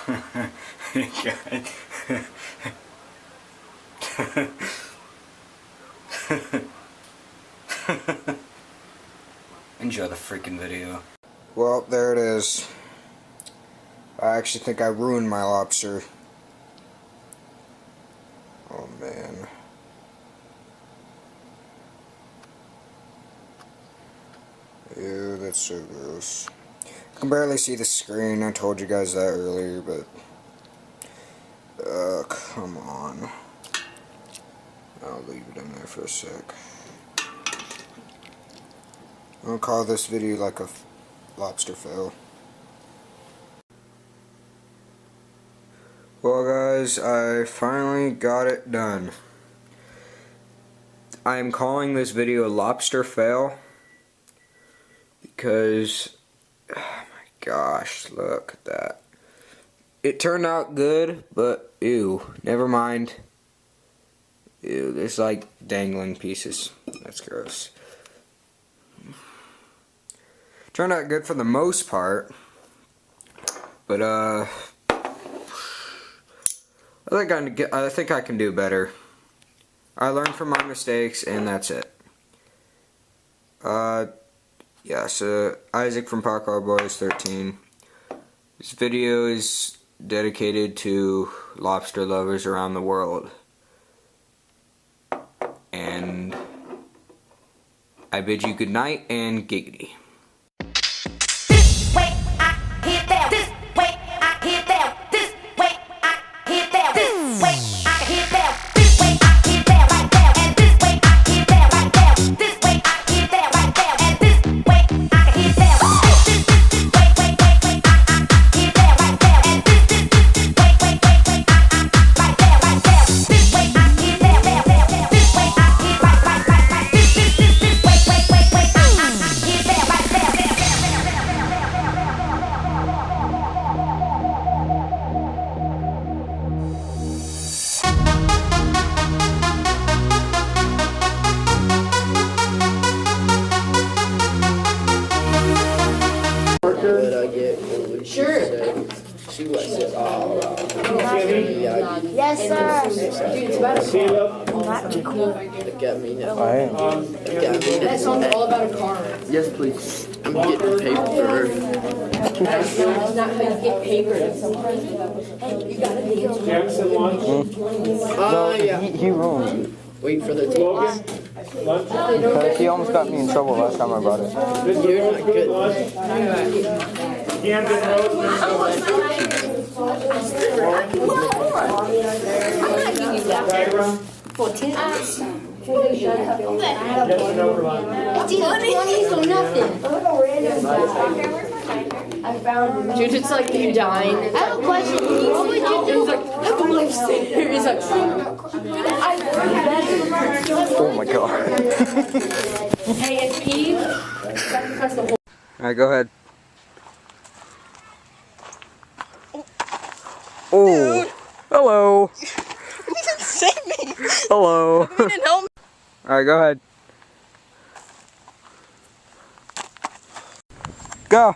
God. Enjoy the freaking video. Well, there it is. I actually think I ruined my lobster. Oh man. Ew, that's so gross. I can barely see the screen. I told you guys that earlier, but come on. I'll leave it in there for a sec. I'm gonna call this video like a lobster fail. Well guys, I finally got it done. I am calling this video a lobster fail because, oh my gosh, look at that. It turned out good, but ew, never mind. Ew, there's like dangling pieces. That's gross. Turned out good for the most part, but I think I can do better. I learned from my mistakes, and that's it. Yeah, so Isaac from Parkour Boys 13. This video is dedicated to lobster lovers around the world. And I bid you good night and giggity. She was it. Yes, sir. Look at me now. I am. Look at me. That song's all about a car. Yes, please. I'm getting paper. That's not how you get paper. You gotta be. Jackson lunch. Yeah. He ruined. Wait for the Logan. tables. Lunch. it. He almost got me in trouble last time I brought it. You're not good. Lunch. Camden Road. Tyra. 14. Yes, an overlap. It's 20 so nothing. I found Dude, it's like you dying. I have a question. What would you do? He's like, I believe Savior. He's like, Oh my god. hey, it's Eve. Sacrifice the whole. Alright, go ahead. Oh, hello. You didn't save me. Hello. You didn't help me. Alright, go ahead. Go.